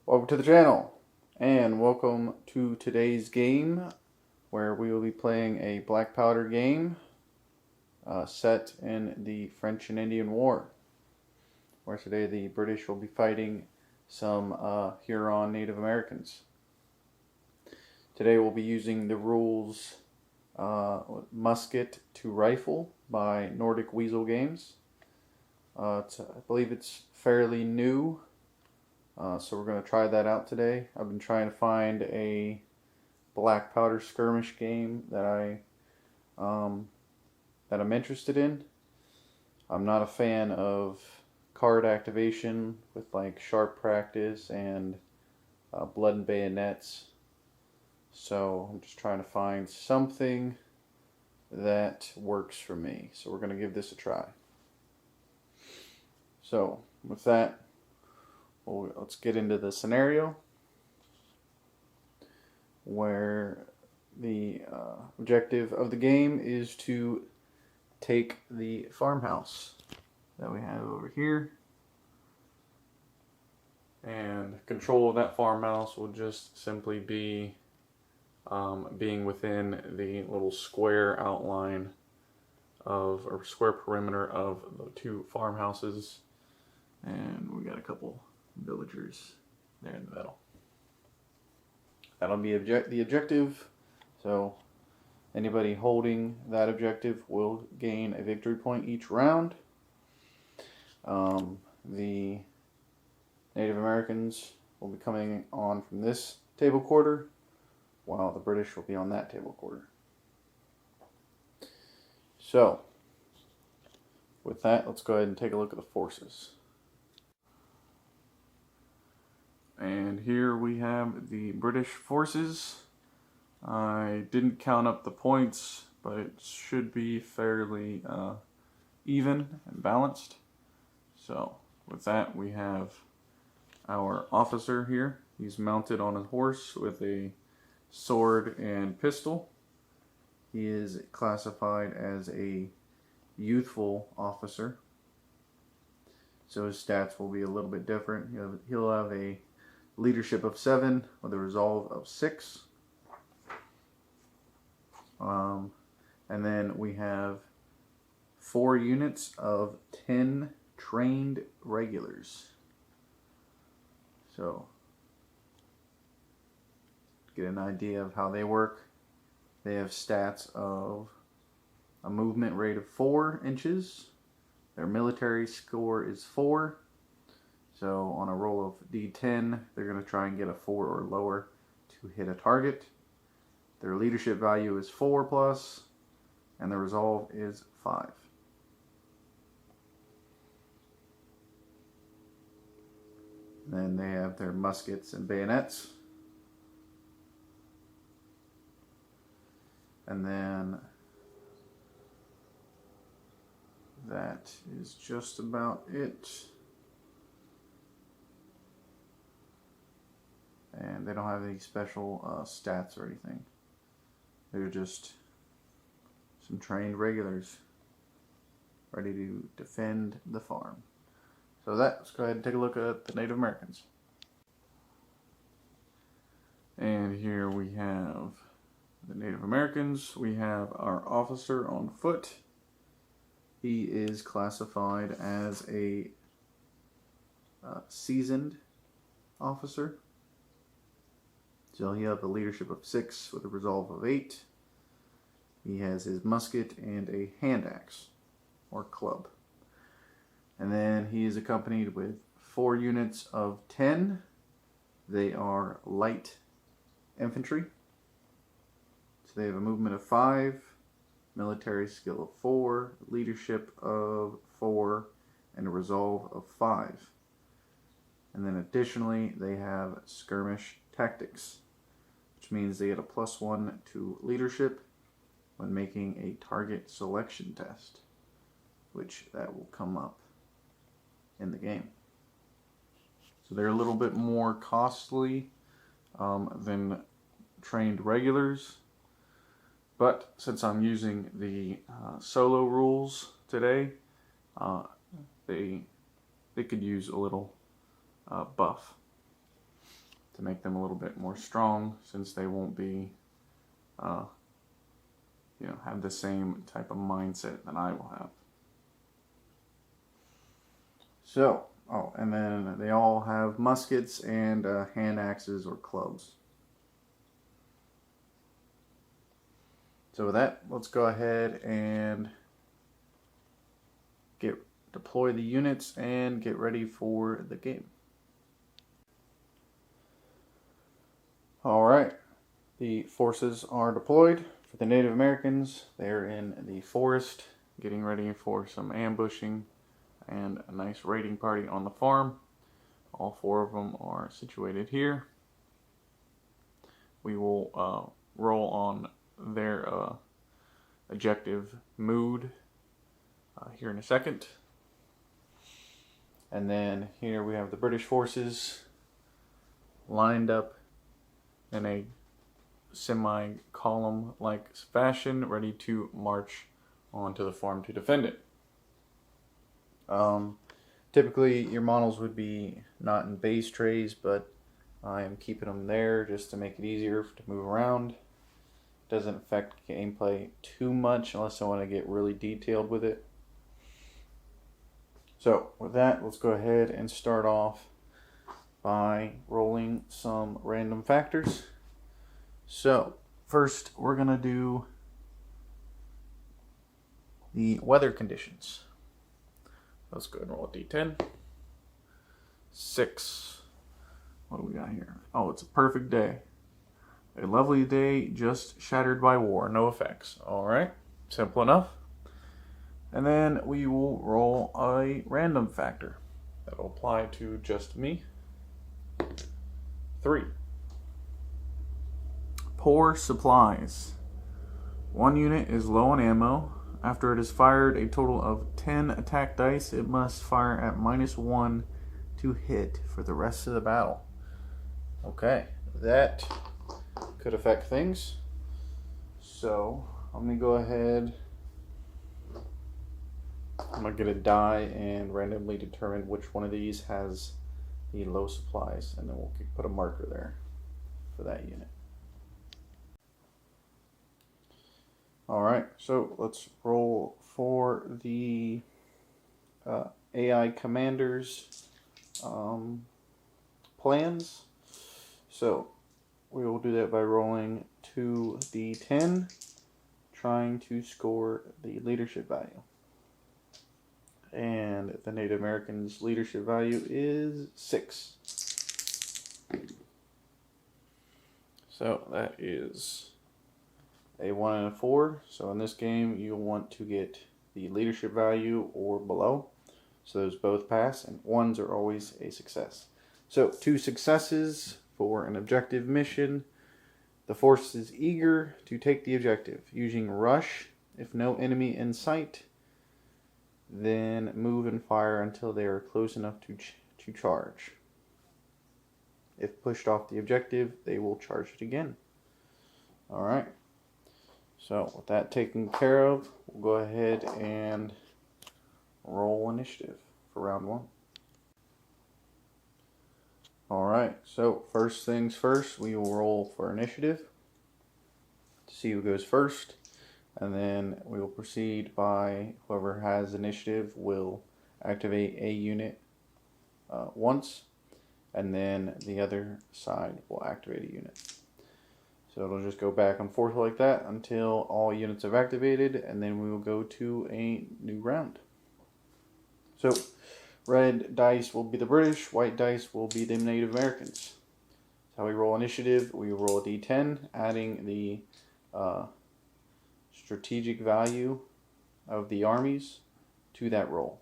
Welcome to the channel, and welcome to today's game, where we will be playing a black powder game set in the French and Indian War, where today the British will be fighting some Huron Native Americans. Today we'll be using the rules Musket to Rifle by Nordic Weasel Games. I believe it's fairly new. So we're going to try that out today. I've been trying to find a black powder skirmish game that I'm interested in. I'm not a fan of card activation with like sharp practice and blood and bayonets. So I'm just trying to find something that works for me. So we're going to give this a try. So with that, well, let's get into the scenario where the objective of the game is to take the farmhouse that we have over here, and control of that farmhouse will just simply be being within the little square outline of, or square perimeter of, the two farmhouses, and we got a couple villagers there in the middle. That'll be the objective. So anybody holding that objective will gain a victory point each round. The Native Americans will be coming on from this table quarter, while the British will be on that table quarter. So with that, let's go ahead and take a look at the forces. And here we have the British forces. I didn't count up the points, but it should be fairly even and balanced. So with that, we have our officer here. He's mounted on a horse with a sword and pistol. He is classified as a youthful officer, so his stats will be a little bit different. He'll have a leadership of 7 with a resolve of 6. And then we have 4 units of 10 trained regulars. So, get an idea of how they work. They have stats of a movement rate of 4 inches. Their military score is 4. So on a roll of D10, they're going to try and get a 4 or lower to hit a target. Their leadership value is 4+, and their resolve is 5. Then they have their muskets and bayonets. And then that is just about it. And they don't have any special stats or anything. They're just some trained regulars ready to defend the farm. So let's go ahead and take a look at the Native Americans. And here we have the Native Americans. We have our officer on foot. He is classified as a seasoned officer. So he has a leadership of 6 with a resolve of 8. He has his musket and a hand axe, or club. And then he is accompanied with 4 units of 10. They are light infantry. So they have a movement of 5, military skill of 4, leadership of 4, and a resolve of 5. And then additionally, they have skirmish tactics, which means they get a +1 to leadership when making a target selection test, which that will come up in the game. So they're a little bit more costly than trained regulars, but since I'm using the solo rules today, they could use a little buff. to make them a little bit more strong, since they won't be, have the same type of mindset that I will have. So, and then they all have muskets and hand axes or clubs. So with that, let's go ahead and deploy the units and get ready for the game. Alright, the forces are deployed. For the Native Americans, they're in the forest getting ready for some ambushing and a nice raiding party on the farm. All 4 of them are situated here. We will roll on their objective mood here in a second. And then here we have the British forces lined up in a semi-column like fashion, ready to march onto the farm to defend it. Typically your models would be not in base trays, but I am keeping them there just to make it easier to move around. Doesn't affect gameplay too much unless I want to get really detailed with it. So with that, let's go ahead and start off by rolling some random factors. So first we're going to do the weather conditions. Let's go ahead and roll a d10. 6. What do we got here? Oh, it's a perfect day. A lovely day just shattered by war. No effects. Alright, simple enough. And then we will roll a random factor. That will apply to just me. 3. Poor supplies. 1 unit is low on ammo. After it is fired a total of 10 attack dice, it must fire at -1 to hit for the rest of the battle. Okay, that could affect things. So I'm going to go ahead. I'm going to get a die and randomly determine which one of these has the low supplies, and then we'll put a marker there for that unit. Alright, so let's roll for the AI commanders plans. So we will do that by rolling 2d10, trying to score the leadership value. And the Native Americans' leadership value is 6. So that is a 1 and a 4. So in this game, you'll want to get the leadership value or below. So those both pass, and 1s are always a success. So 2 successes for an objective mission. The force is eager to take the objective. Using rush, if no enemy in sight, then move and fire until they are close enough to charge. If pushed off the objective, they will charge it again. Alright. So with that taken care of, we'll go ahead and roll initiative for round 1. Alright, so first things first, we will roll for initiative to see who goes first, and then we will proceed by whoever has initiative will activate a unit once, and then the other side will activate a unit. So it'll just go back and forth like that until all units have activated, and then we will go to a new round. So red dice will be the British, white dice will be the Native Americans. That's how we roll initiative. We roll a d10, adding the strategic value of the armies to that roll.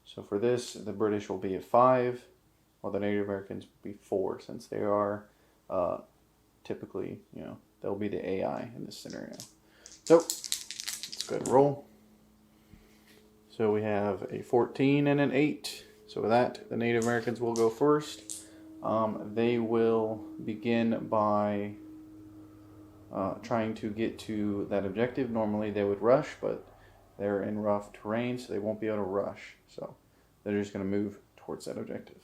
So for this, the British will be at 5, while the Native Americans will be 4, since they are typically, they'll be the AI in this scenario. So let's go ahead and roll. So we have a 14 and an 8. So with that, the Native Americans will go first. They will begin by trying to get to that objective. Normally they would rush, but they're in rough terrain, so they won't be able to rush. So they're just going to move towards that objective.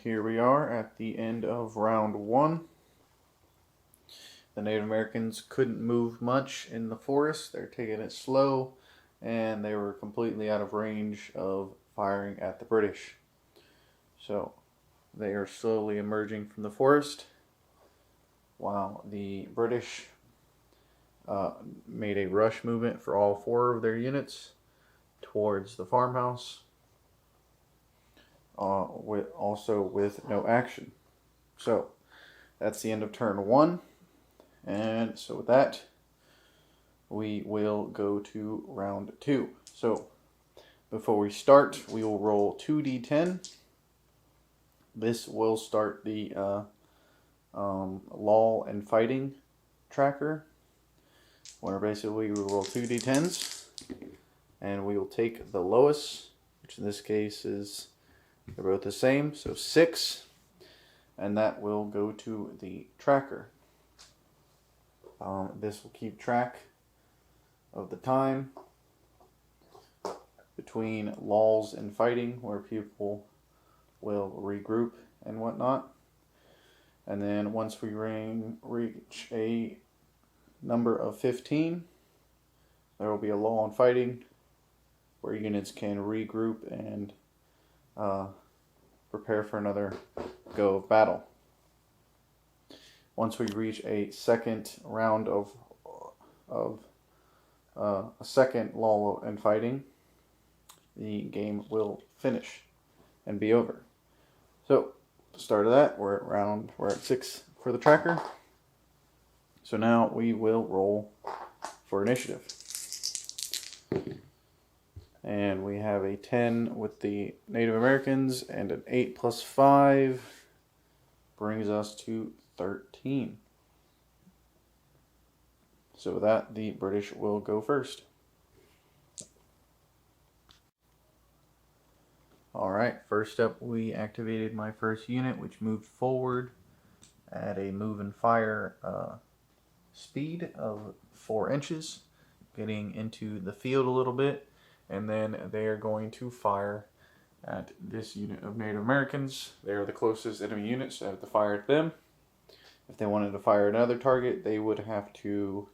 here we are at the end of round 1. The Native Americans couldn't move much in the forest. They're taking it slow, and they were completely out of range of firing at the British. So they are slowly emerging from the forest, while the British made a rush movement for all 4 of their units towards the farmhouse, with no action. So that's the end of turn 1, and so with that we will go to round 2. So before we start, we will roll 2d10. This will start the lull and fighting tracker, where basically we roll 2d10s, and we will take the lowest, which in this case is, they're both the same, so 6, and that will go to the tracker. This will keep track of the time between lulls and fighting, where people will regroup and whatnot. And then once we reach a number of 15, there will be a lull in fighting, where units can regroup and prepare for another go of battle. Once we reach a second round of a second lull in fighting, the game will finish and be over. So, the start of that, we're at 6 for the tracker. So now we will roll for initiative. And we have a 10 with the Native Americans, and an 8 plus 5 brings us to 13. So with that, the British will go first. Alright, first up we activated my first unit, which moved forward at a move and fire speed of 4 inches, getting into the field a little bit, and then they are going to fire at this unit of Native Americans. They are the closest enemy unit, so I have to fire at them. If they wanted to fire another target, they would have to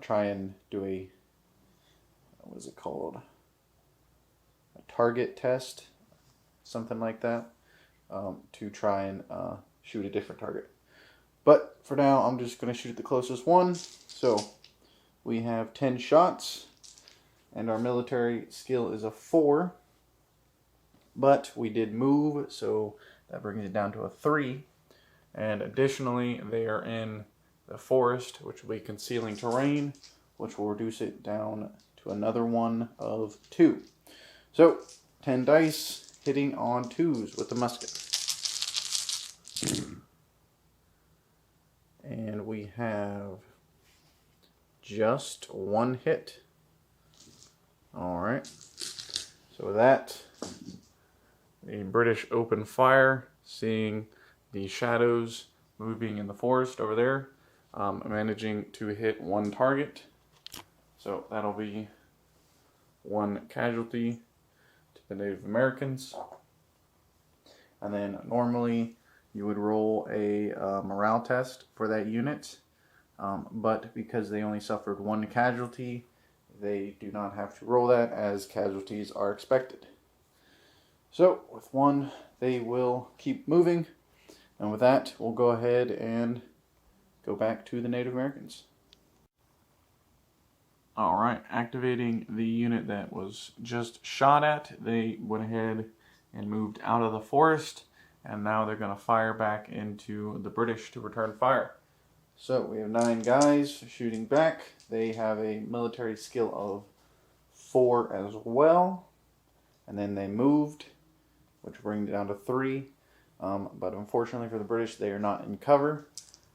try and do a, what is it called? A target test, something like that, to try and shoot a different target. But for now, I'm just going to shoot the closest one. So we have 10 shots, and our military skill is a 4. But we did move, so that brings it down to a 3. And additionally, they are in the forest, which will be concealing terrain, which will reduce it down to another one of 2. So 10 dice, hitting on 2s with the musket. And we have just 1 hit. Alright. So with that, the British open fire, seeing the shadows moving in the forest over there, managing to hit 1 target. So that'll be 1 casualty to the Native Americans. And then normally you would roll a morale test for that unit, but because they only suffered 1 casualty, they do not have to roll that, as casualties are expected. So with 1, they will keep moving, and with that, we'll go ahead and go back to the Native Americans. Alright, activating the unit that was just shot at, they went ahead and moved out of the forest, and now they're going to fire back into the British to return fire. So we have 9 guys shooting back. They have a military skill of 4 as well, and then they moved, which brings it down to 3. But unfortunately for the British, they are not in cover,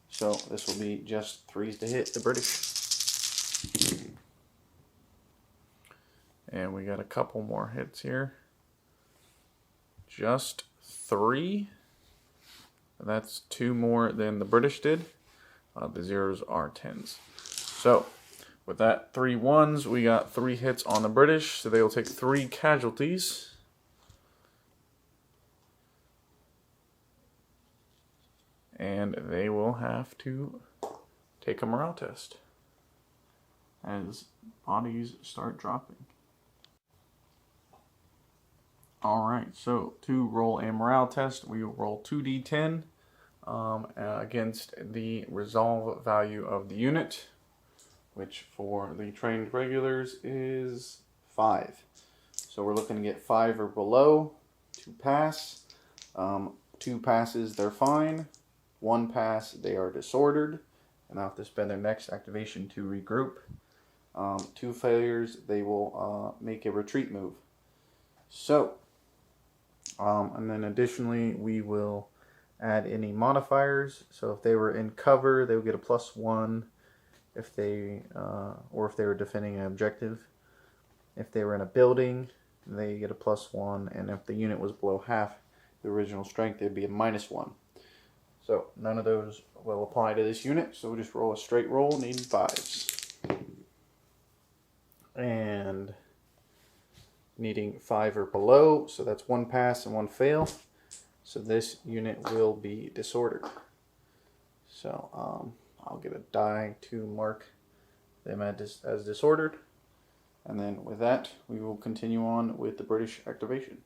so this will be just 3s to hit the British. And we got a couple more hits here. Just 3. That's 2 more than the British did. The 0s are 10s. So with that 3 1s, we got 3 hits on the British, so they will take 3 casualties. and they will have to take a morale test as bodies start dropping. Alright, so to roll a morale test, we will roll 2d10 against the resolve value of the unit, which for the trained regulars is 5. So we're looking to get 5 or below to pass. 2 passes, they're fine. 1 pass, they are disordered, and they'll have to spend their next activation to regroup. 2 failures, they will make a retreat move. So, and then additionally, we will add any modifiers. So if they were in cover, they would get a +1. If they, or if they were defending an objective. If they were in a building, they get a +1, and if the unit was below half the original strength, it'd be a -1. So none of those will apply to this unit, so we'll just roll a straight roll, needing 5s. And needing 5 or below, so that's 1 pass and 1 fail. So this unit will be disordered. So I'll get a die to mark them as disordered. And then with that, we will continue on with the British activation.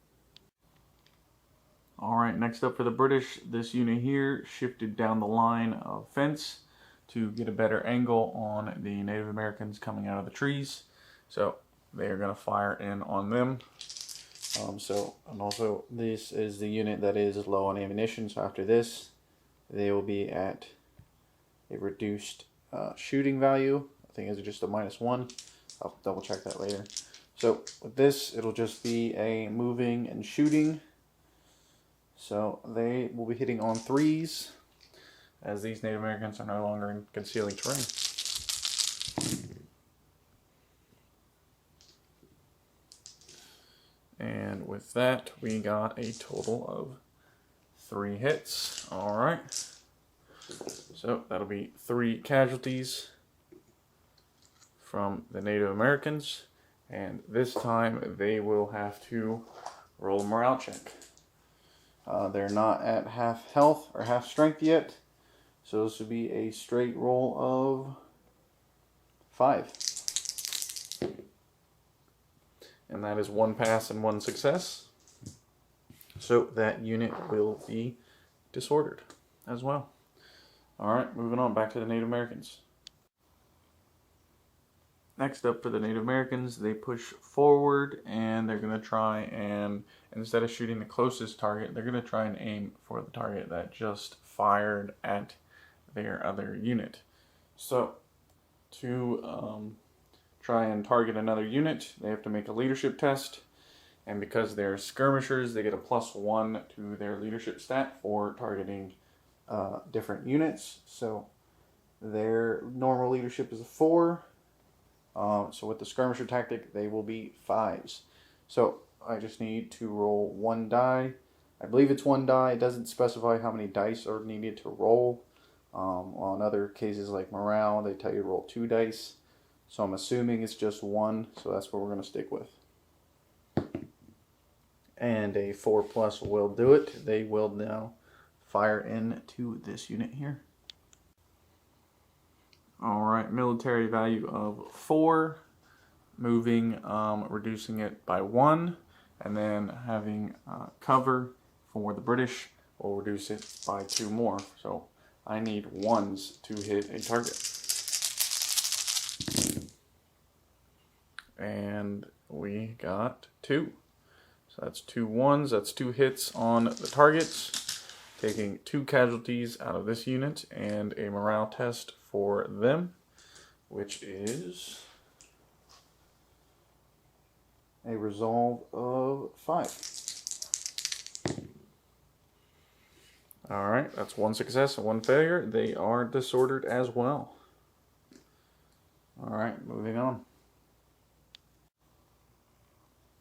Alright, next up for the British, this unit here shifted down the line of fence to get a better angle on the Native Americans coming out of the trees. So they are going to fire in on them. And also this is the unit that is low on ammunition, so after this, they will be at a reduced shooting value. I think it's just a -1. I'll double check that later. So with this, it'll just be a moving and shooting. So they will be hitting on 3s, as these Native Americans are no longer in concealing terrain. And with that, we got a total of 3 hits. Alright. So that'll be 3 casualties from the Native Americans. And this time they will have to roll a morale check. They're not at half health or half strength yet. So this would be a straight roll of 5. And that is 1 pass and 1 success. So that unit will be disordered as well. Alright, moving on back to the Native Americans. Next up for the Native Americans, they push forward and they're going to try and, instead of shooting the closest target, they're going to try and aim for the target that just fired at their other unit. So, to try and target another unit, they have to make a leadership test. And because they're skirmishers, they get a +1 to their leadership stat for targeting different units. So, their normal leadership is a 4. So with the skirmisher tactic, they will be 5s. So I just need to roll 1 die. I believe it's 1 die. It doesn't specify how many dice are needed to roll. On other cases like morale, they tell you to roll 2 dice. So I'm assuming it's just 1, so that's what we're going to stick with. And a 4+ will do it. They will now fire into this unit here. Alright, military value of 4, moving, reducing it by 1, and then having cover for the British will reduce it by 2 more. So I need 1s to hit a target. And we got 2. So that's 2 1s, that's 2 hits on the targets, taking 2 casualties out of this unit and a morale test for them, which is a resolve of 5. Alright, that's 1 success and 1 failure. They are disordered as well. Alright, moving on.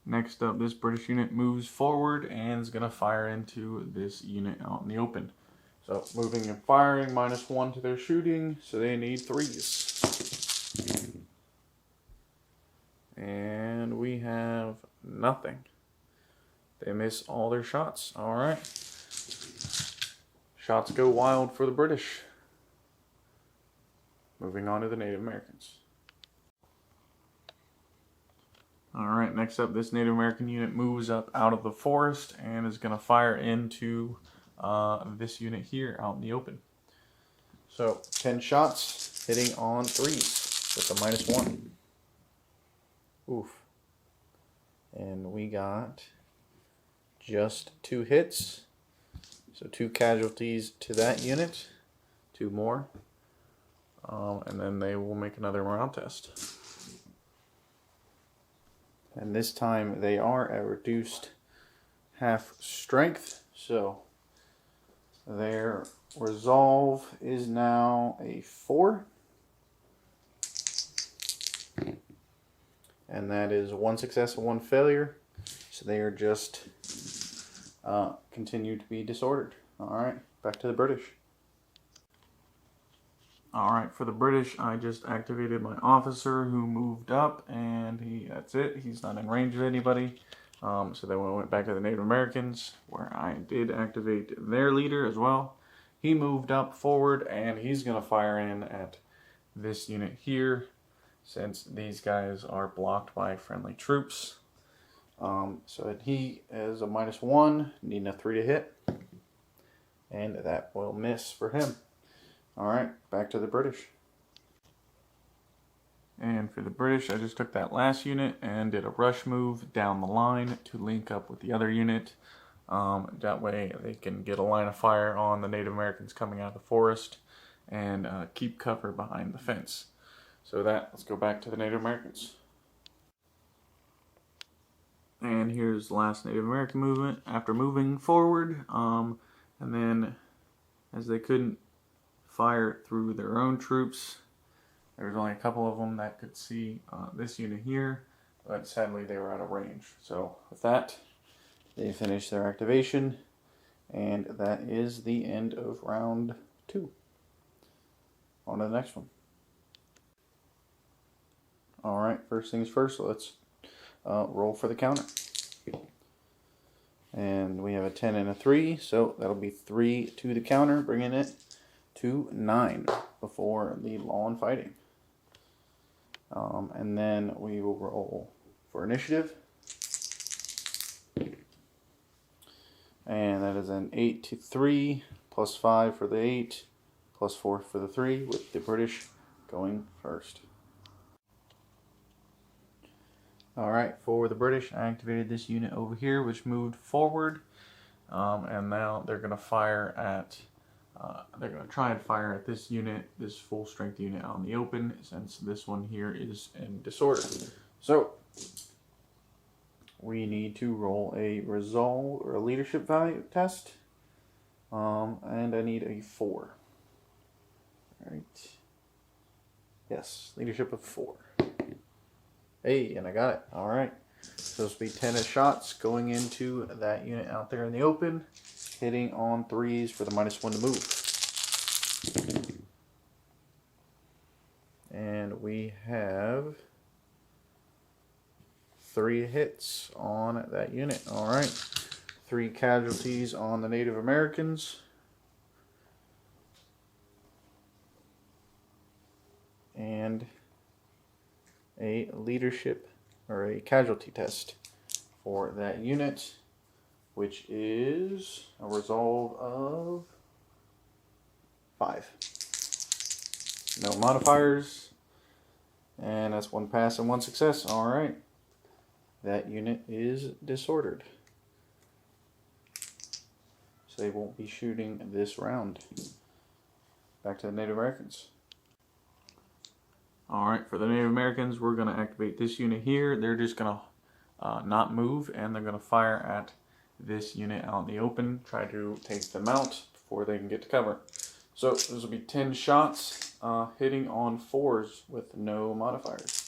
Next up, this British unit moves forward and is going to fire into this unit out in the open. So, moving and firing, -1 to their shooting, so they need 3s. And we have nothing. They miss all their shots. Alright. Shots go wild for the British. Moving on to the Native Americans. Alright, next up, this Native American unit moves up out of the forest and is going to fire into this unit here out in the open. So, 10 shots, hitting on 3s with a -1. Oof. And we got just 2 hits. So 2 casualties to that unit. 2 more. And then they will make another morale test. And this time they are at reduced half strength. So their resolve is now a 4. And that is 1 success and 1 failure. So they are just continue to be disordered. Alright, back to the British. Alright, for the British, I just activated my officer who moved up, and that's it. He's not in range of anybody. So then we went back to the Native Americans, where I did activate their leader as well. He moved up forward, and he's going to fire in at this unit here, since these guys are blocked by friendly troops. So he is a -1, needing a 3 to hit, and that will miss for him. Alright, back to the British. And for the British, I just took that last unit and did a rush move down the line to link up with the other unit. That way they can get a line of fire on the Native Americans coming out of the forest and keep cover behind the fence. So let's go back to the Native Americans. And here's the last Native American movement after moving forward. And then as they couldn't fire through their own troops, there was only a couple of them that could see this unit here, but sadly they were out of range. So with that, they finished their activation, and that is the end of round 2. On to the next one. Alright, first things first, let's roll for the counter. And we have a 10 and a 3, so that'll be 3 to the counter, bringing it to 9 before the law and fighting. And then we will roll for initiative. And that is an 8 to 3, plus 5 for the 8, plus 4 for the 3, with the British going first. Alright, for the British, I activated this unit over here, which moved forward. And now they're going to fire at, they're going to try and fire at this unit, this full strength unit out in the open, since this one here is in disorder. So, we need to roll a resolve or a leadership value test. And I need a 4. Alright. Yes, leadership of 4. Hey, and I got it. Alright. So this will be 10 shots going into that unit out there in the open, hitting on 3s for the -1 to move. And we have 3 hits on that unit. Alright. 3 casualties on the Native Americans. And a leadership or a casualty test for that unit, which is a resolve of 5. No modifiers, and that's 1 pass and 1 success. Alright, that unit is disordered, so they won't be shooting this round. Back to the Native Americans. Alright, for the Native Americans, we're going to activate this unit here. They're just going to not move, and they're going to fire at this unit out in the open, try to take them out before they can get to cover. So this will be 10 shots, hitting on 4s with no modifiers.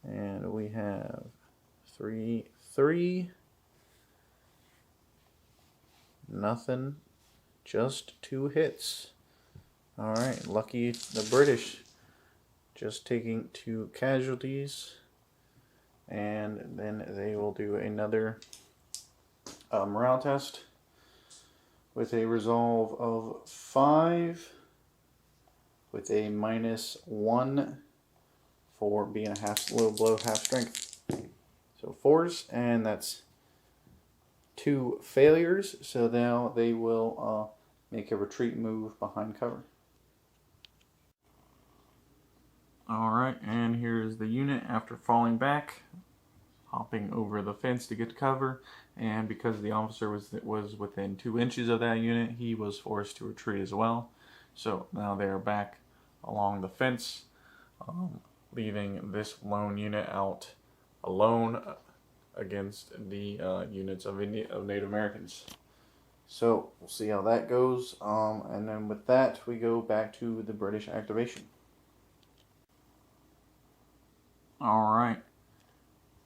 And we have 3, 3, nothing, just 2 hits. Alright, lucky the British, just taking 2 casualties, and then they will do another morale test with a resolve of 5 with a -1 for being a little below half strength. So 4s, and that's 2 failures. So now they will make a retreat move behind cover. Alright, and here's the unit after falling back, hopping over the fence to get to cover, and because the officer was within 2 inches of that unit, he was forced to retreat as well. So now they are back along the fence, leaving this lone unit out alone against the units of Native Americans. So we'll see how that goes, and then with that we go back to the British activation. Alright,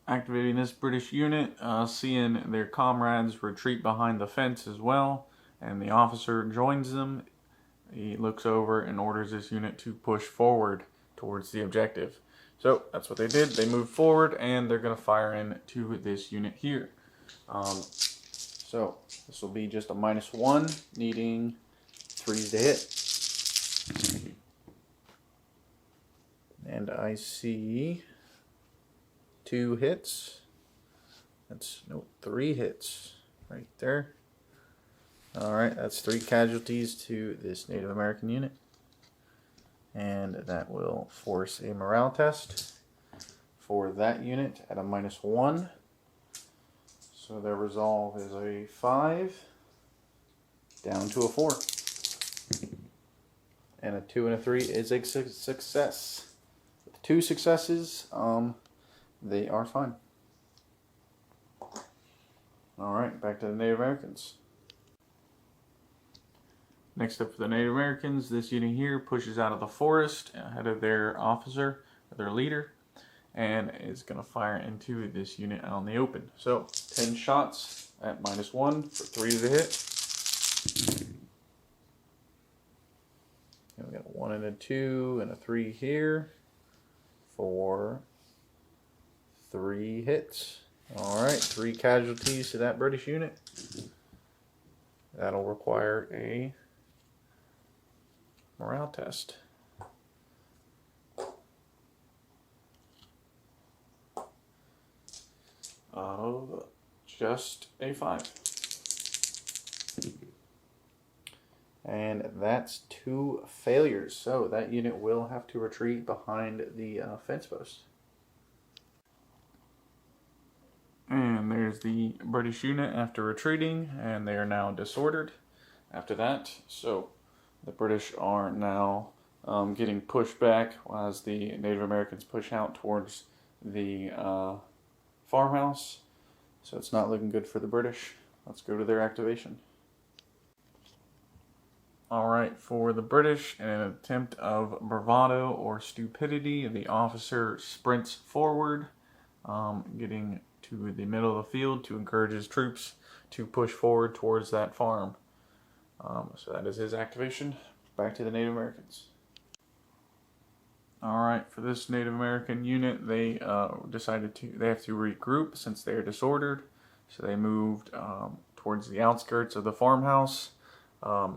activating this British unit, seeing their comrades retreat behind the fence as well, and the officer joins them. He looks over and orders this unit to push forward towards the objective. So that's what they did. They moved forward, and they're going to fire into this unit here. So this will be just a -1, needing 3s to hit. And I see 2 hits. That's 3 hits right there. Alright, that's 3 casualties to this Native American unit. And that will force a morale test for that unit at a -1. So their resolve is a 5 down to a 4. And a 2 and a 3 is a success. With 2 successes, they are fine. Alright, back to the Native Americans. Next up for the Native Americans, this unit here pushes out of the forest ahead of their officer, their leader, and is going to fire into this unit out in the open. So 10 shots at -1 for 3s to hit. And we got a 1 and a 2 and a 3 here for 3 hits. Alright, 3 casualties to that British unit. That'll require a morale test. Of just a 5. And that's 2 failures. So that unit will have to retreat behind the fence post. And there's the British unit after retreating, and they are now disordered after that. So the British are now getting pushed back as the Native Americans push out towards the farmhouse. So it's not looking good for the British. Let's go to their activation. Alright, for the British, in an attempt of bravado or stupidity, the officer sprints forward, getting to the middle of the field to encourage his troops to push forward towards that farm. So that is his activation. Back to the Native Americans. Alright, for this Native American unit, they they have to regroup since they are disordered. So they moved towards the outskirts of the farmhouse,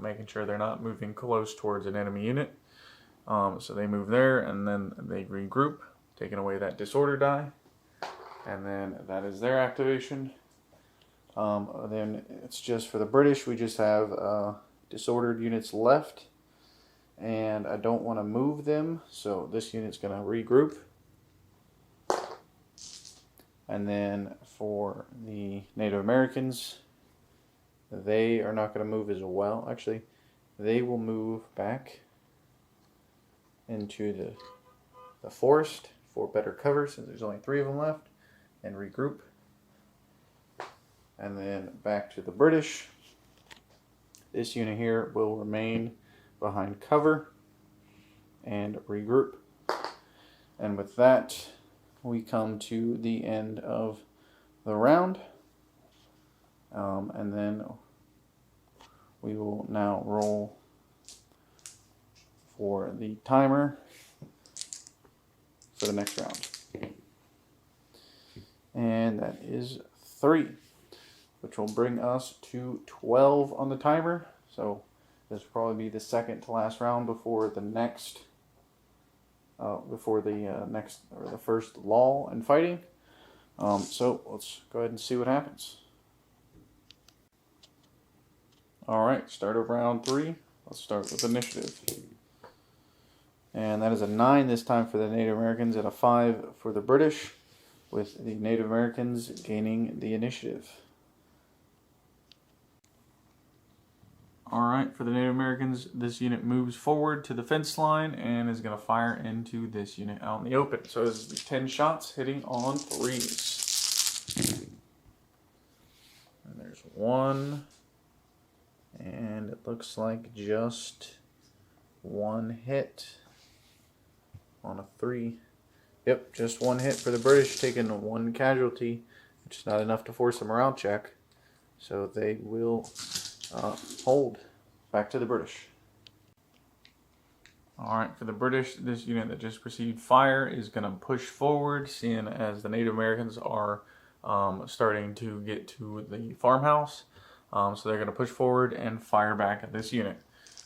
making sure they're not moving close towards an enemy unit. So they move there, and then they regroup, taking away that disorder die. And then that is their activation. Then it's just for the British, we just have disordered units left. And I don't want to move them, so this unit's going to regroup. And then for the Native Americans, they are not going to move as well. Actually, they will move back into the forest for better cover, since there's only 3 of them left, and regroup. And then back to the British. This unit here will remain behind cover and regroup. And with that, we come to the end of the round. And then we will now roll for the timer for the next round. And that is 3. which will bring us to 12 on the timer. So this will probably be the second to last round before the next, the first lull in fighting. So let's go ahead and see what happens. All right, start of round 3. Let's start with initiative. And that is a 9 this time for the Native Americans and a 5 for the British, with the Native Americans gaining the initiative. Alright, for the Native Americans, this unit moves forward to the fence line and is going to fire into this unit out in the open. So this is 10 shots hitting on 3s. And there's 1. And it looks like just 1 hit on a 3. Yep, just 1 hit for the British, taking 1 casualty, which is not enough to force a morale check. So they will hold. Back to the British. Alright, for the British, this unit that just received fire is going to push forward, seeing as the Native Americans are starting to get to the farmhouse. So they're going to push forward and fire back at this unit.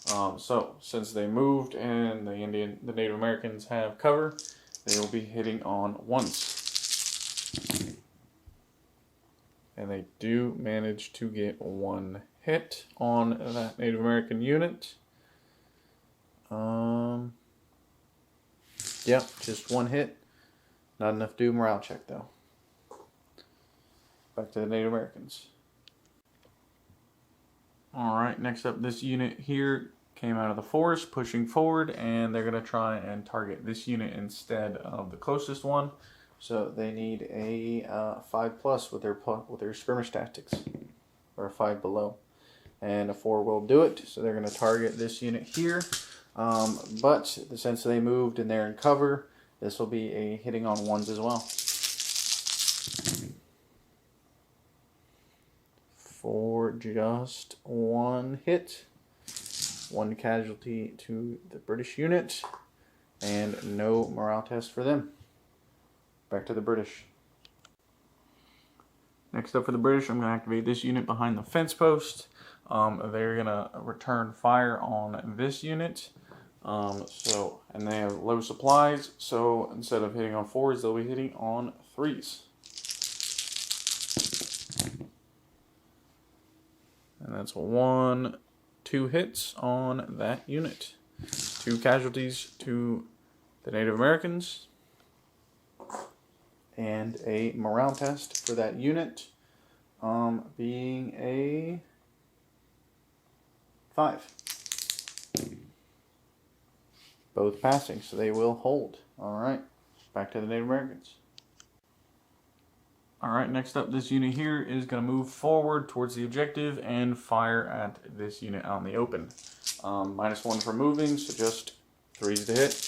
So since they moved and the Native Americans have cover, they will be hitting on 1s. And they do manage to get 1 hit on that Native American unit. Yep, just 1 hit. Not enough to do a morale check though. Back to the Native Americans. Alright, next up, this unit here came out of the forest, pushing forward, and they're going to try and target this unit instead of the closest one. So they need a 5+ with their skirmish tactics, or a 5 below. And a 4 will do it, so they're going to target this unit here. But since they moved and they're in cover, this will be a hitting on 1s as well. For just 1 hit, 1 casualty to the British unit, and no morale test for them. Back to the British. Next up for the British, I'm going to activate this unit behind the fence post. They're going to return fire on this unit. And they have low supplies, so instead of hitting on 4s, they'll be hitting on 3s. And that's 2 hits on that unit. 2 casualties to the Native Americans. And a morale test for that unit being a 5. Both passing, so they will hold. Alright, back to the Native Americans. Alright, next up, this unit here is going to move forward towards the objective and fire at this unit out in the open. -1 for moving, so just 3s to hit.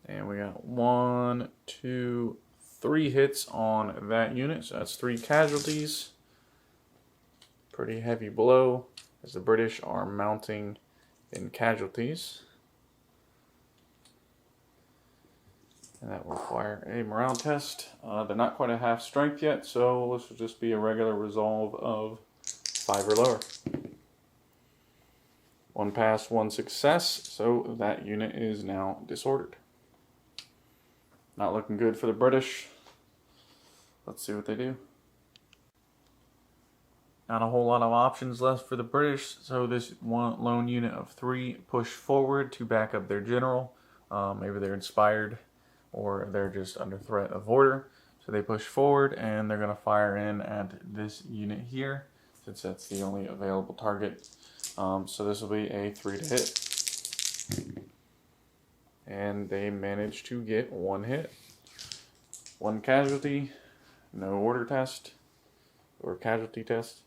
And we got 1, 2, 3 hits on that unit, so that's 3 casualties. Pretty heavy blow, as the British are mounting in casualties. And that will require a morale test. They're not quite at half strength yet, so this will just be a regular resolve of 5 or lower. 1 pass, 1 success, so that unit is now disordered. Not looking good for the British. Let's see what they do. Not a whole lot of options left for the British, so this one lone unit of 3 push forward to back up their general. Maybe they're inspired, or they're just under threat of order. So they push forward, and they're going to fire in at this unit here, since that's the only available target. So this will be a 3 to hit. And they managed to get 1 hit. 1 casualty, no order test, or casualty test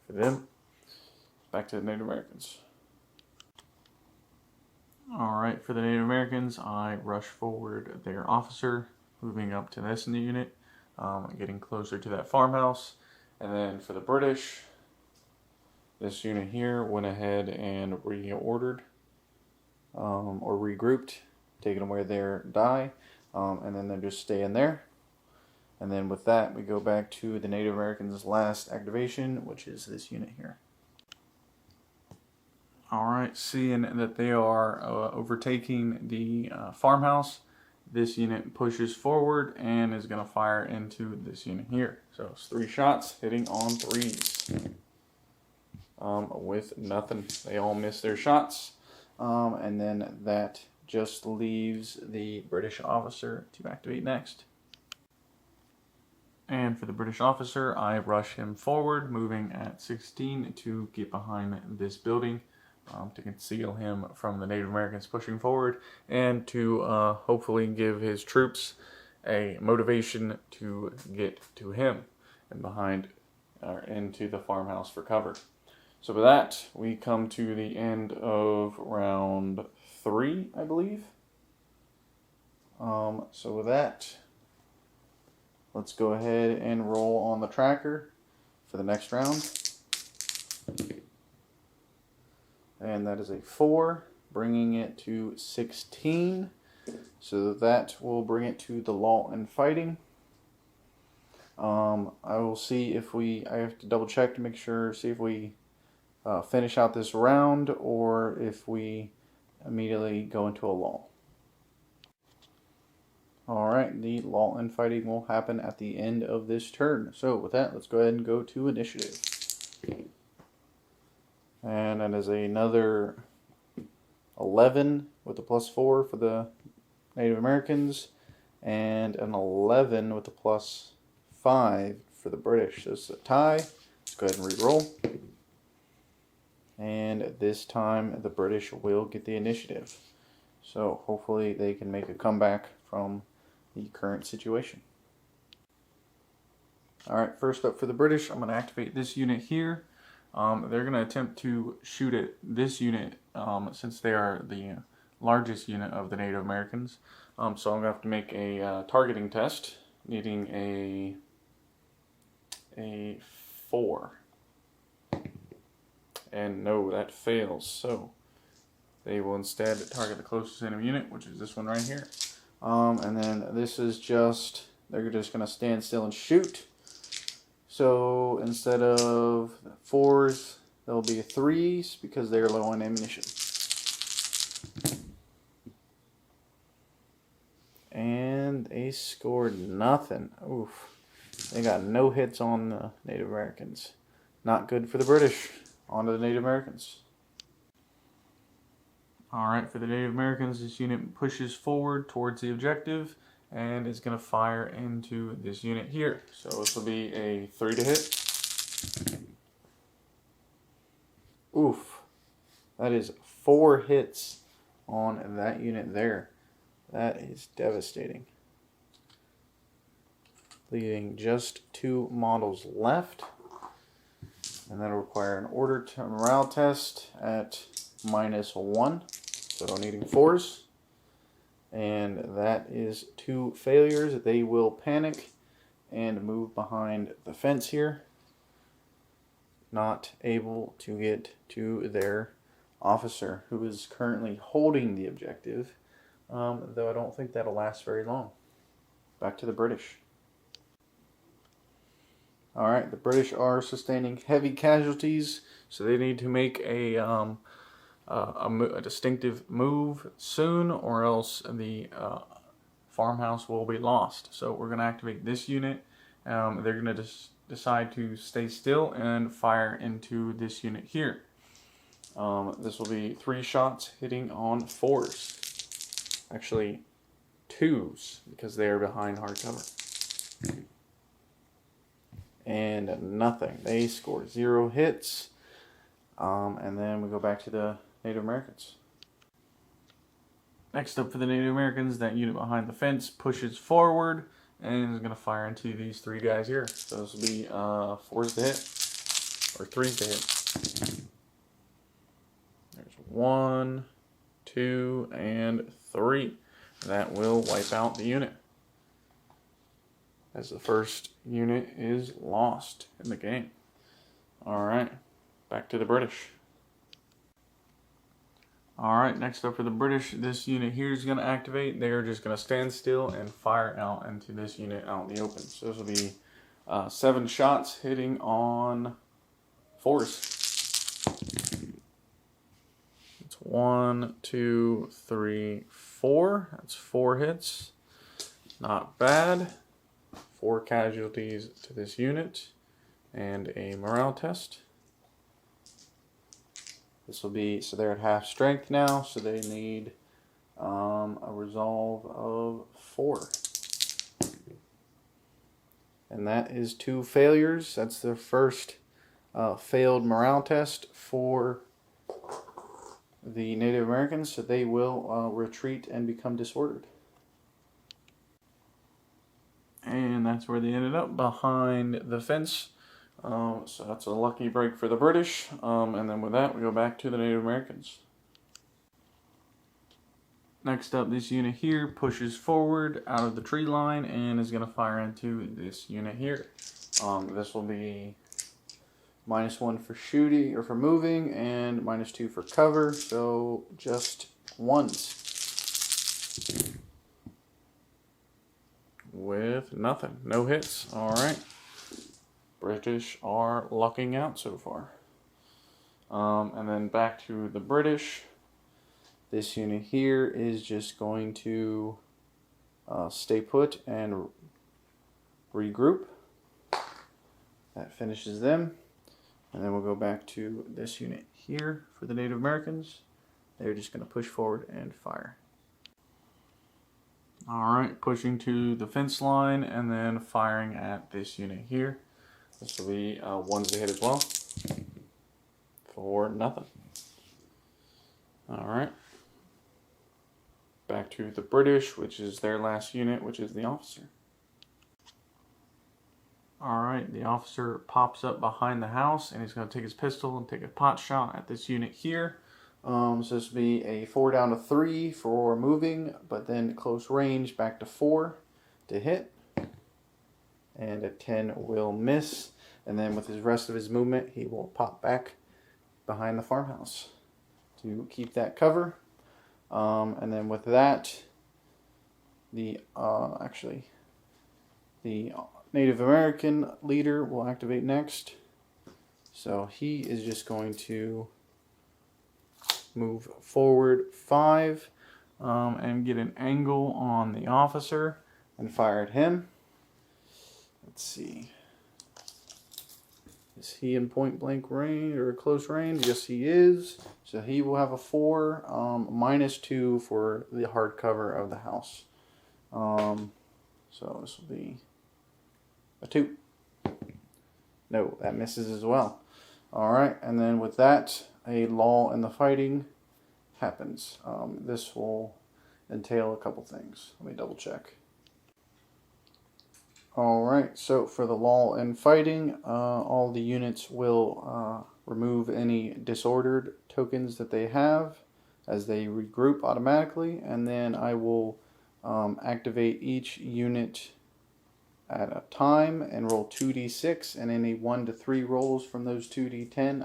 for them. Back to the Native Americans. Alright, for the Native Americans, I rush forward their officer, moving up to this in the unit, getting closer to that farmhouse. And then for the British, this unit here went ahead and reordered, or regrouped, taking away their die, and then they're just staying there. And then with that, we go back to the Native Americans' last activation, which is this unit here. Alright, seeing that they are overtaking the farmhouse, this unit pushes forward and is going to fire into this unit here. So it's 3 shots hitting on 3s. With nothing. They all miss their shots. And then that just leaves the British officer to activate next. And for the British officer, I rush him forward, moving at 16 to get behind this building to conceal him from the Native Americans pushing forward, and to hopefully give his troops a motivation to get to him and behind into the farmhouse for cover. So with that, we come to the end of round 3, I believe. So with that, let's go ahead and roll on the tracker for the next round. And that is a 4, bringing it to 16. So that will bring it to the law and fighting. I will see if I have to double check to make sure, see if we finish out this round or if we immediately go into a lull. Alright, the law and fighting will happen at the end of this turn. So with that, let's go ahead and go to initiative. And that is another 11 with a +4 for the Native Americans, and an 11 with a +5 for the British. So it's a tie. Let's go ahead and re-roll. And this time the British will get the initiative. So hopefully they can make a comeback from the current situation. Alright, first up for the British, I'm going to activate this unit here. They're going to attempt to shoot at this unit since they are the largest unit of the Native Americans. So I'm going to have to make a targeting test, needing a 4. And no, that fails. So they will instead target the closest enemy unit, which is this one right here. And then this is just, they're just going to stand still and shoot. So instead of 4s, there'll be 3s because they're low on ammunition. And they scored nothing. Oof. They got no hits on the Native Americans. Not good for the British. On to the Native Americans. Alright, for the Native Americans, this unit pushes forward towards the objective and is going to fire into this unit here. So this will be a 3 to hit. Oof. That is 4 hits on that unit there. That is devastating. Leaving just 2 models left. And that'll require an order to morale test at -1. So needing 4s. And that is 2 failures. They will panic and move behind the fence here. Not able to get to their officer, who is currently holding the objective. Though I don't think that'll last very long. Back to the British. Alright, the British are sustaining heavy casualties, so they need to make a distinctive move soon, or else the farmhouse will be lost. So we're going to activate this unit. They're going to decide to stay still and fire into this unit here. This will be 3 shots hitting on 4s. Actually, 2s, because they are behind hard cover. And nothing. They score 0 hits. And then we go back to the Native Americans. Next up for the Native Americans, that unit behind the fence pushes forward and is going to fire into these 3 guys here. So this will be 4s to hit, or 3s to hit. There's 1, 2, and 3. That will wipe out the unit, as the first unit is lost in the game. Alright, back to the British. Alright, next up for the British, this unit here is going to activate. They're just going to stand still and fire out into this unit out in the open. So this will be 7 shots hitting on 4s. It's 1, 2, 3, 4. That's 4 hits. Not bad. 4 casualties to this unit. And a morale test. This will be, so they're at half strength now, so they need a resolve of 4. And that is 2 failures. That's the first failed morale test for the Native Americans, so they will retreat and become disordered. And that's where they ended up, behind the fence. So that's a lucky break for the British. And then with that, we go back to the Native Americans. Next up, this unit here pushes forward out of the tree line and is going to fire into this unit here. This will be -1 for shooting or for moving and -2 for cover. So just 1s. With nothing. No hits. Alright. British are lucking out so far. And then back to the British. This unit here is just going to stay put and regroup. That finishes them. And then we'll go back to this unit here for the Native Americans. They're just going to push forward and fire. Alright, pushing to the fence line and then firing at this unit here. This will be 1s to hit as well. For nothing. Alright. Back to the British, which is their last unit, which is the officer. Alright, the officer pops up behind the house and he's going to take his pistol and take a pot shot at this unit here. So this will be a 4 down to 3 for moving, but then close range back to 4 to hit. And a 10 will miss. And then with his rest of his movement, he will pop back behind the farmhouse to keep that cover. And then with that, the Native American leader will activate next. So he is just going to move forward 5 and get an angle on the officer and fire at him. Let's see. Is he in point blank range or close range? Yes, he is. So he will have a 4, -2 for the hard cover of the house. So this will be a 2. No, that misses as well. Alright, and then with that, a lull in the fighting happens. This will entail a couple things. Let me double check. Alright, so for the lull in fighting, all the units will remove any disordered tokens that they have as they regroup automatically, and then I will activate each unit at a time and roll 2d6, and any 1 to 3 rolls from those 2d10,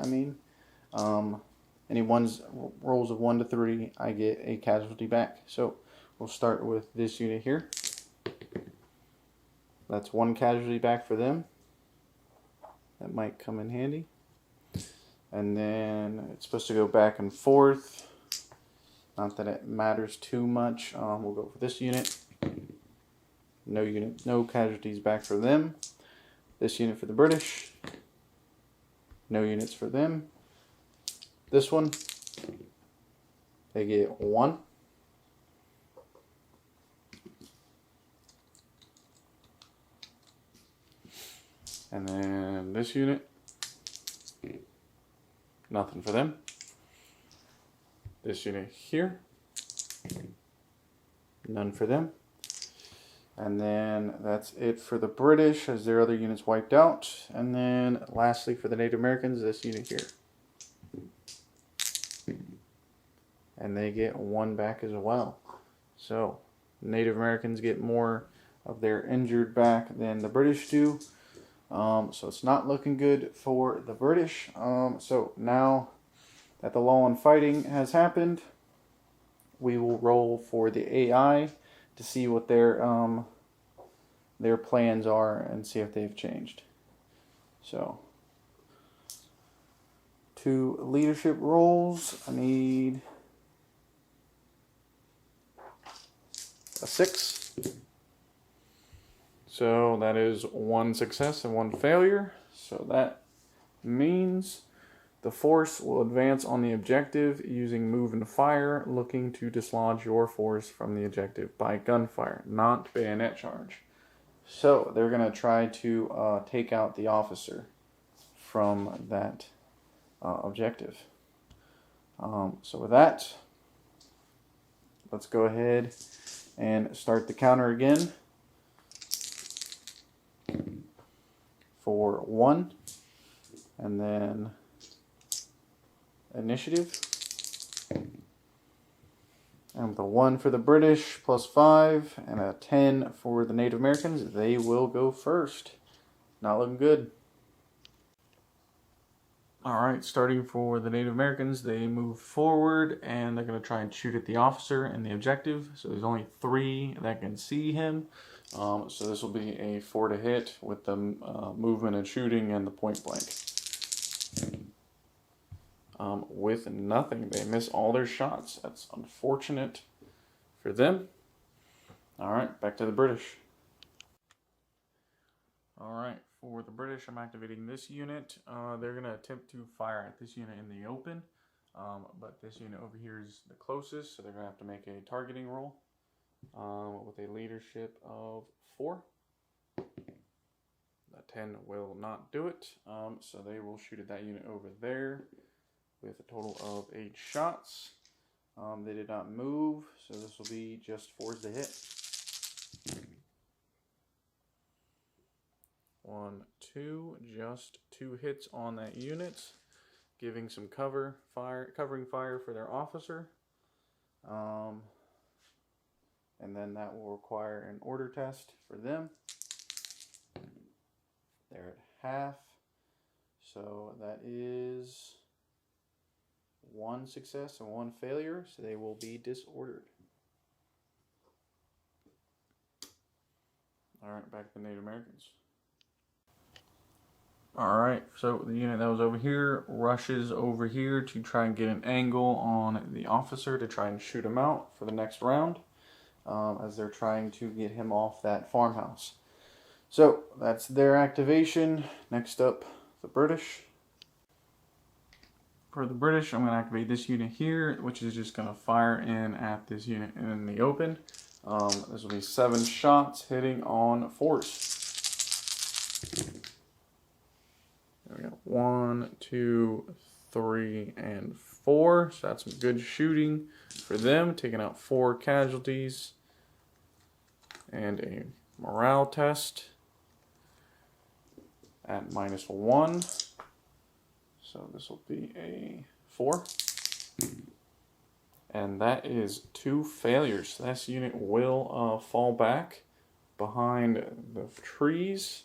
any rolls of 1 to 3, I get a casualty back. So we'll start with this unit here. That's 1 casualty back for them. That might come in handy. And then it's supposed to go back and forth. Not that it matters too much. We'll go for this unit. No casualties back for them. This unit for the British. No units for them. This one, they get 1. And then this unit, nothing for them. This unit here, none for them. And then that's it for the British, as their other units wiped out. And then lastly for the Native Americans, this unit here. And they get 1 back as well. So Native Americans get more of their injured back than the British do. So it's not looking good for the British. So now that the lull in fighting has happened, we will roll for the AI to see what their plans are and see if they've changed. So, 2 leadership roles. I need a 6. So that is 1 success and 1 failure. So that means the force will advance on the objective using move and fire, looking to dislodge your force from the objective by gunfire, not bayonet charge. So they're going to try to take out the officer from that objective. So with that, let's go ahead and start the counter again for 1, and then initiative. And with a 1 for the British, plus 5, and a 10 for the Native Americans, they will go first. Not looking good. Alright, starting for the Native Americans, they move forward, and they're going to try and shoot at the officer and the objective. So there's only 3 that can see him. So this will be a 4 to hit with the movement and shooting and the point blank. With nothing, they miss all their shots. That's unfortunate for them. Alright, back to the British. Alright, for the British, I'm activating this unit. They're going to attempt to fire at this unit in the open. But this unit over here is the closest, so they're going to have to make a targeting roll with a leadership of 4. The 10 will not do it, so they will shoot at that unit over there with a total of 8 shots. They did not move, so this will be just 4s to hit. 1, 2, just 2 hits on that unit, giving some covering fire for their officer. And then that will require an order test for them. They're at half, so that is 1 success and 1 failure, so they will be disordered. Alright, back to the Native Americans. Alright, so the unit that was over here rushes over here to try and get an angle on the officer to try and shoot him out for the next round, as they're trying to get him off that farmhouse. So that's their activation. Next up, the British. For the British, I'm going to activate this unit here, which is just going to fire in at this unit in the open. This will be 7 shots hitting on force. There we go. 1, 2, 3, and 4. So that's some good shooting for them, taking out 4 casualties. And a morale test at -1. So this will be a 4. And that is 2 failures. This unit will fall back behind the trees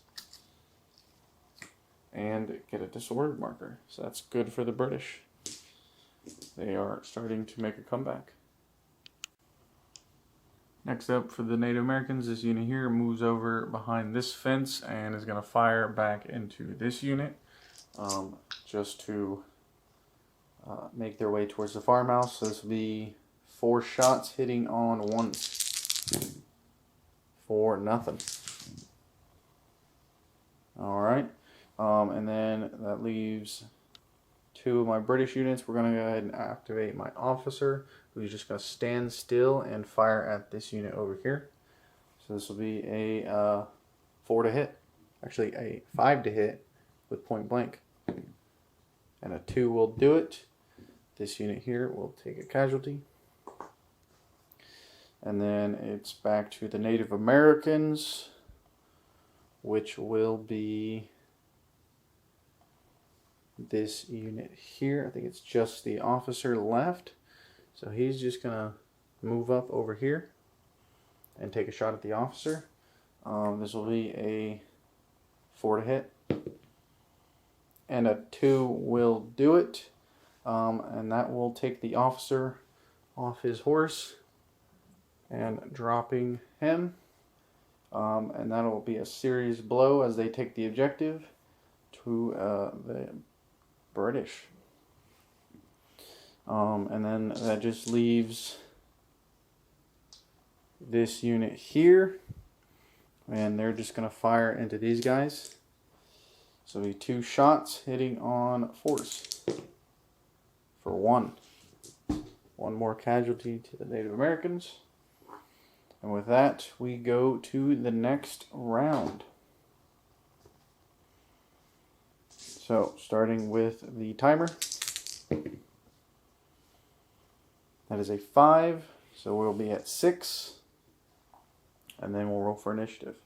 and get a disordered marker. So that's good for the British. They are starting to make a comeback. Next up for the Native Americans, this unit here moves over behind this fence and is going to fire back into this unit just to make their way towards the farmhouse. So this will be 4 shots hitting on 1 for nothing. Alright. And then that leaves 2 of my British units. We're going to go ahead and activate my officer, who's just going to stand still and fire at this unit over here. So this will be a 4 to hit. Actually, a 5 to hit with point blank. And a 2 will do it. This unit here will take a casualty. And then it's back to the Native Americans, which will be this unit here. I think it's just the officer left. So he's just going to move up over here and take a shot at the officer. This will be a 4 to hit. And a 2 will do it. And that will take the officer off his horse and dropping him. And that'll be a serious blow as they take the objective to the British. And then that just leaves this unit here, and they're just going to fire into these guys. So it'll be 2 shots hitting on force for 1. 1 more casualty to the Native Americans. And with that, we go to the next round. So, starting with the timer. That is a 5, so we'll be at 6. And then we'll roll for initiative.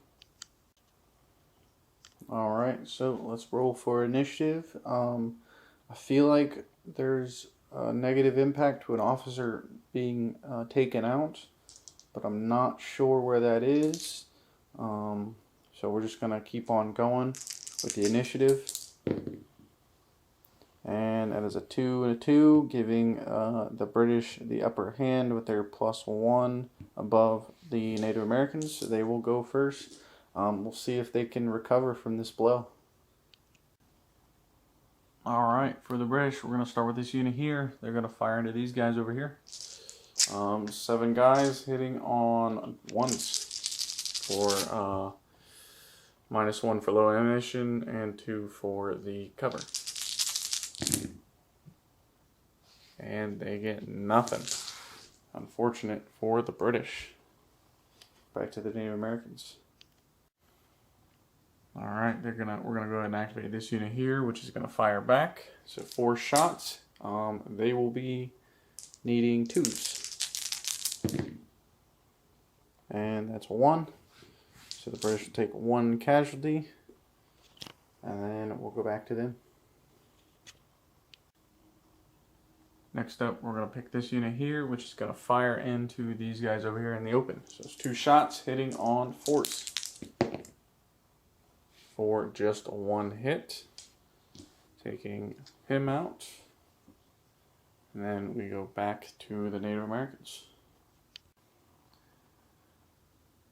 Alright, so let's roll for initiative. I feel like there's a negative impact to an officer being taken out, but I'm not sure where that is. So we're just going to keep on going with the initiative. And that is a 2 and a 2, giving the British the upper hand with their +1 above the Native Americans. So they will go first. We'll see if they can recover from this blow. Alright, for the British, we're going to start with this unit here. They're going to fire into these guys over here. 7 guys hitting on 1s for -1 for low ammunition and 2 for the cover. And they get nothing. Unfortunate for the British. Back to the Native Americans. Alright, we're gonna go ahead and activate this unit here, which is gonna fire back. So 4 shots. They will be needing 2s. And that's 1. So the British will take 1 casualty. And then we'll go back to them. Next up, we're going to pick this unit here, which is going to fire into these guys over here in the open. So it's 2 shots hitting on force for just 1 hit, taking him out. And then we go back to the Native Americans.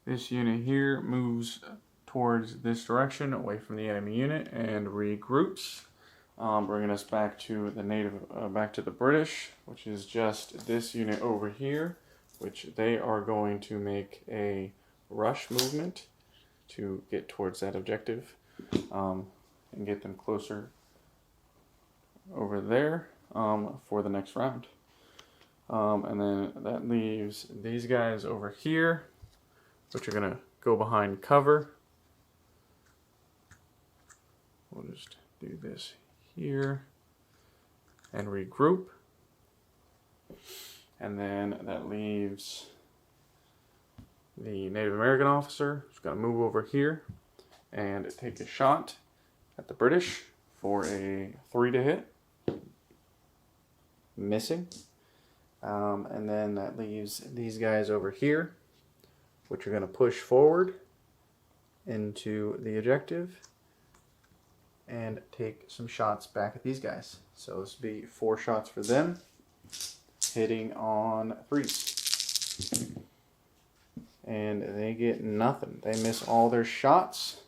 This unit here moves towards this direction, away from the enemy unit, and regroups. Bringing us back to the back to the British, which is just this unit over here, which they are going to make a rush movement to get towards that objective, and get them closer over there for the next round. And then that leaves these guys over here, which are going to go behind cover. We'll just do this here and regroup, and then that leaves the Native American officer who's going to move over here and take a shot at the British for a 3 to hit, missing. And then that leaves these guys over here, which are going to push forward into the objective and take some shots back at these guys. So this will be 4 shots for them, hitting on 3s. And they get nothing. They miss all their shots.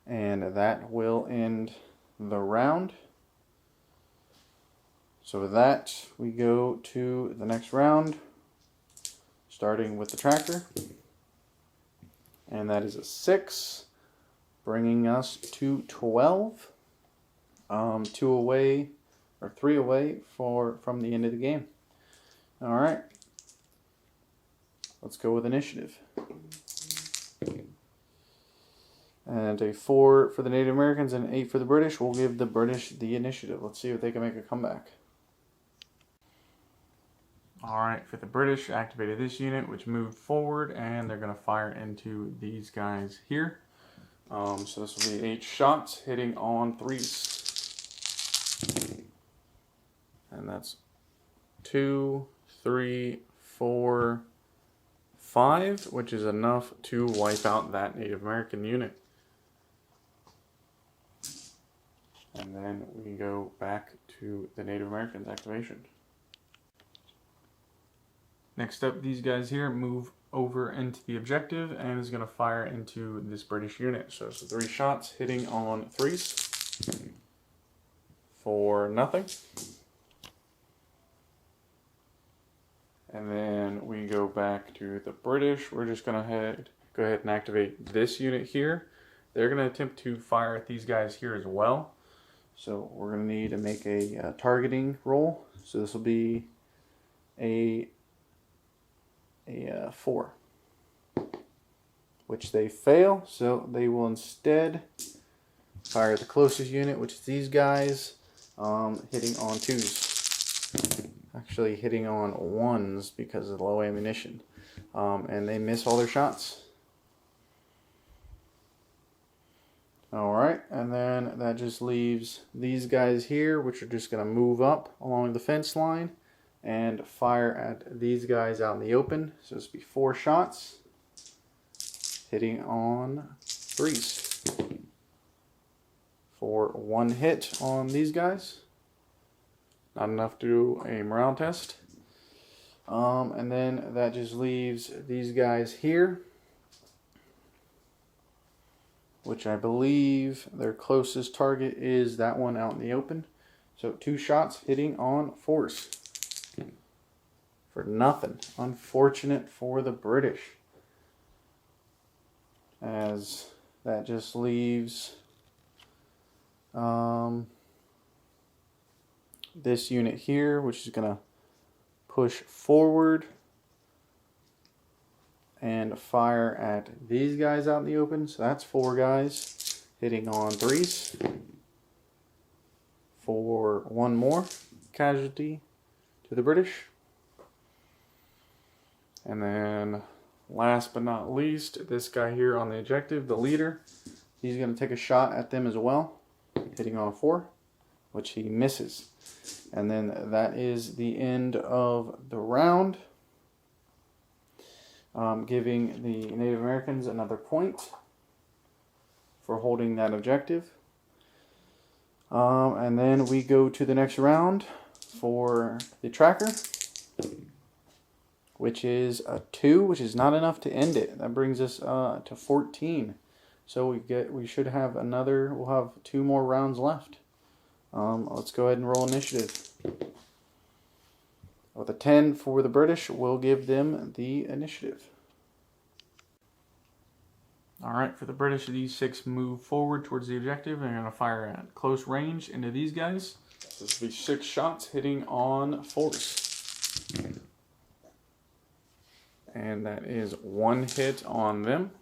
And that will end the round. So with that, we go to the next round, starting with the tractor. And that is a 6. Bringing us to 12, 2 away, or 3 away from the end of the game. All right, let's go with initiative. And a 4 for the Native Americans and an 8 for the British. We'll give the British the initiative. Let's see if they can make a comeback. All right, for the British, activated this unit, which moved forward, and they're going to fire into these guys here. So this will be 8 shots hitting on 3s. And that's 2, 3, 4, 5, which is enough to wipe out that Native American unit. And then we go back to the Native Americans activation. Next up, these guys here move over into the objective and is going to fire into this British unit. So it's 3 shots hitting on 3s for nothing. And then we go back to the British. We're just going to go ahead and activate this unit here. They're going to attempt to fire at these guys here as well. So we're going to need to make a targeting roll. So this will be a 4, which they fail. So they will instead fire at the closest unit, which is these guys, hitting on 2s. Actually hitting on 1s because of the low ammunition. And they miss all their shots. Alright, and then that just leaves these guys here, which are just going to move up along the fence line and fire at these guys out in the open. So this will be 4 shots hitting on 3s for 1 hit on these guys. Not enough to do a morale test. And then that just leaves these guys here, which I believe their closest target is that one out in the open. So 2 shots hitting on 4s for nothing. Unfortunate for the British, as that just leaves this unit here, which is going to push forward and fire at these guys out in the open. So that's 4 guys hitting on 3s for 1 more casualty to the British. And then last but not least, this guy here on the objective, the leader, he's going to take a shot at them as well, hitting on a 4, which he misses. And then that is the end of the round, giving the Native Americans another point for holding that objective. And then we go to the next round for the tracker, which is a 2, which is not enough to end it. That brings us to 14. So we should have we'll have 2 more rounds left. Let's go ahead and roll initiative. With a 10 for the British, we'll give them the initiative. Alright, for the British, these 6 move forward towards the objective. They're going to fire at close range into these guys. This will be 6 shots hitting on 4s. And that is 1 hit on them.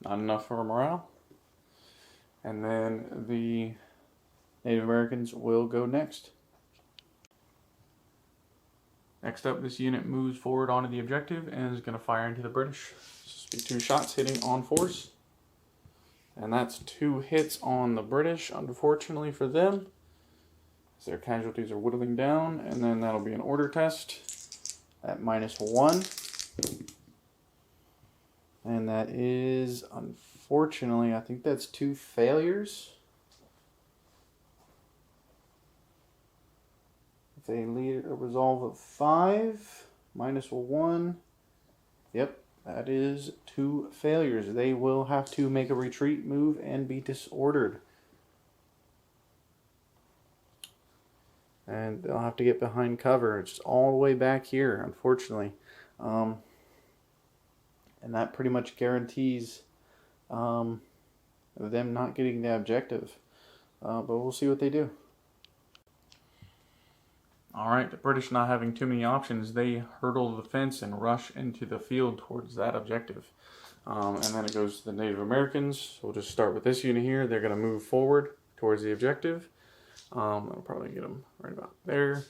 Not enough for morale. And then the Native Americans will go next. Next up, this unit moves forward onto the objective and is going to fire into the British. This will be 2 shots hitting on 4s. And that's 2 hits on the British, unfortunately for them, as their casualties are whittling down. And then that'll be an order test at -1. And that is, unfortunately, I think that's 2 failures. If they lead a resolve of 5, -1. Yep, that is 2 failures. They will have to make a retreat move and be disordered. And they'll have to get behind cover. It's all the way back here, unfortunately. And that pretty much guarantees them not getting the objective. But we'll see what they do. Alright, the British not having too many options, they hurdle the fence and rush into the field towards that objective. And then it goes to the Native Americans. So we'll just start with this unit here. They're going to move forward towards the objective. I'll probably get them right about there.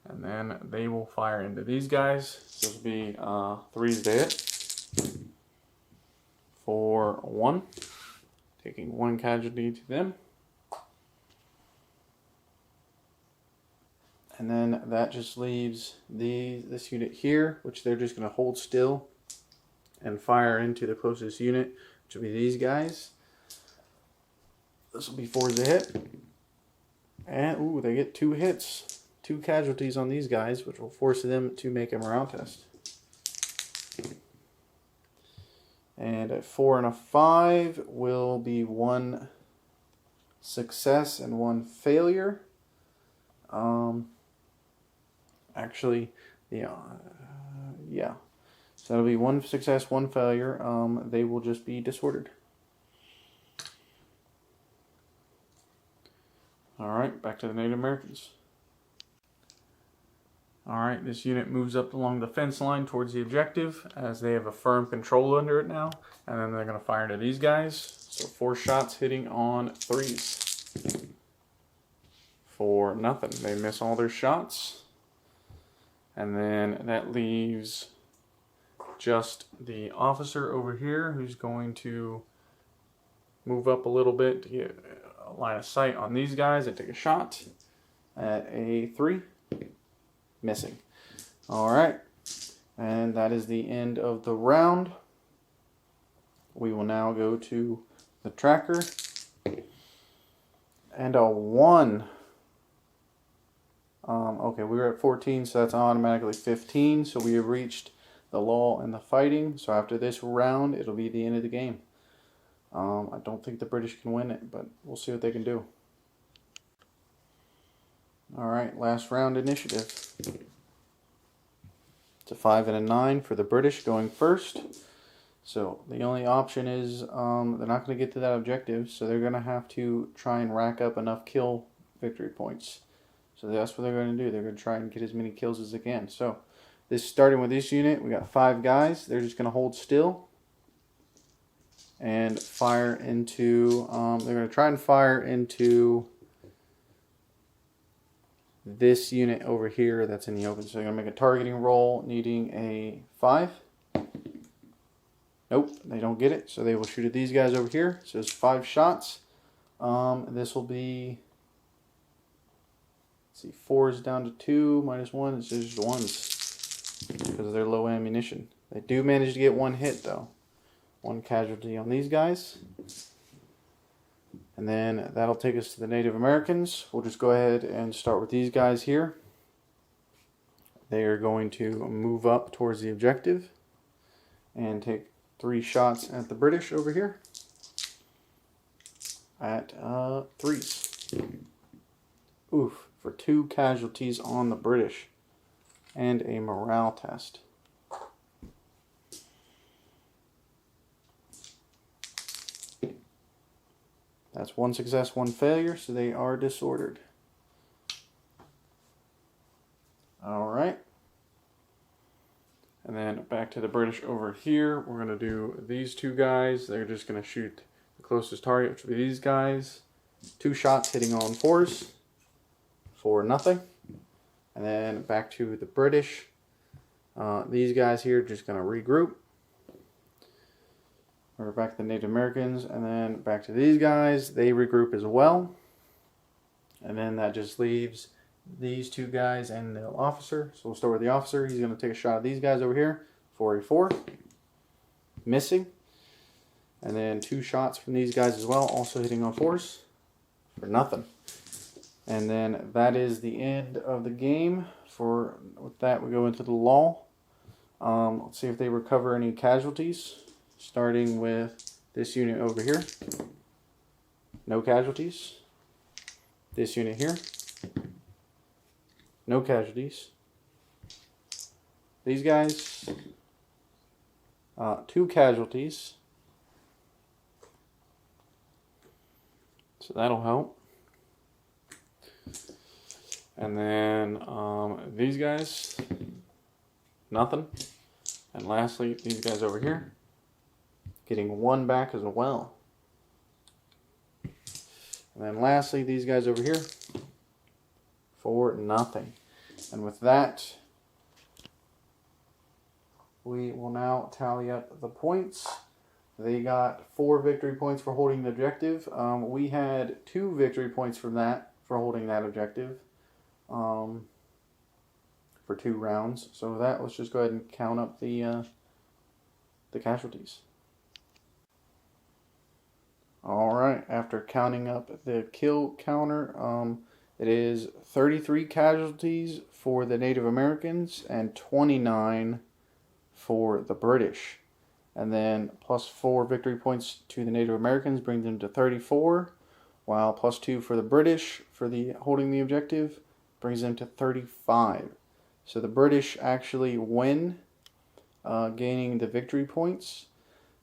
And then they will fire into these guys. This will be 3s to hit for 1, taking 1 casualty to them. And then that just leaves this unit here, which they're just going to hold still and fire into the closest unit, which will be these guys. This will be 4s to hit. And, ooh, they get 2 hits. 2 casualties on these guys, which will force them to make a morale test. And a 4 and a 5 will be 1 success and 1 failure. Actually, yeah. So that'll be 1 success, 1 failure. They will just be disordered. Alright, back to the Native Americans. Alright, this unit moves up along the fence line towards the objective as they have a firm control under it now. And then they're going to fire into these guys. So 4 shots hitting on 3s. For nothing. They miss all their shots. And then that leaves just the officer over here who's going to move up a little bit to get a line of sight on these guys and take a shot at a 3. Missing. Alright. And that is the end of the round. We will now go to the tracker. And a 1. Okay, we were at 14, so that's automatically 15. So we have reached the lull in the fighting. So after this round, it'll be the end of the game. I don't think the British can win it, but we'll see what they can do. Alright, last round initiative. It's a 5 and a 9 for the British going first. So the only option is they're not going to get to that objective, so they're going to have to try and rack up enough kill victory points. So that's what they're going to do. They're going to try and get as many kills as they can. So this starting with this unit, we got 5 guys. They're just going to hold still and fire into, they're going to try and fire into this unit over here that's in the open. So they're going to make a targeting roll needing a 5. Nope, they don't get it. So they will shoot at these guys over here. So it's 5 shots. This will be, let's see, 4 is down to 2, minus 1. It's just 1s because they're low ammunition. They do manage to get 1 hit though. 1 casualty on these guys. And then that'll take us to the Native Americans. We'll just go ahead and start with these guys here. They are going to move up towards the objective and take 3 shots at the British over here at 3s. Oof, for 2 casualties on the British and a morale test. That's 1 success, 1 failure, so they are disordered. Alright. And then back to the British over here. We're going to do these 2 guys. They're just going to shoot the closest target, which will be these guys. 2 shots hitting on 4s for nothing. And then back to the British. These guys here are just going to regroup. We're back to the Native Americans, and then back to these guys. They regroup as well. And then that just leaves these 2 guys and the officer. So we'll start with the officer. He's going to take a shot at these guys over here for a 4. Missing. And then 2 shots from these guys as well, also hitting on 4s for nothing. And then that is the end of the game. With that, we go into the lull. Let's see if they recover any casualties. Starting with this unit over here. No casualties. This unit here. No casualties. These guys. 2 casualties. So that'll help. And then these guys. Nothing. And lastly, these guys over here. Getting 1 back as well. And then lastly, these guys over here for nothing. And with that, we will now tally up the points. They got 4 victory points for holding the objective. We had 2 victory points from that for holding that objective for 2 rounds. So with that, let's just go ahead and count up the casualties. Alright, after counting up the kill counter, It is 33 casualties for the Native Americans and 29 for the British. And then +4 victory points to the Native Americans brings them to 34, while +2 for the British for the holding the objective brings them to 35. So the British actually win, gaining the victory points.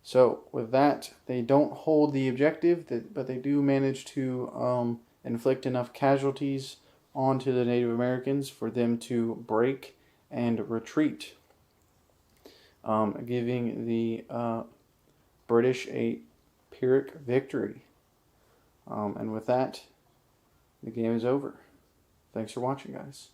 So with that, they don't hold the objective, but they do manage to inflict enough casualties onto the Native Americans for them to break and retreat, giving the British a Pyrrhic victory. And with that, the game is over. Thanks for watching, guys.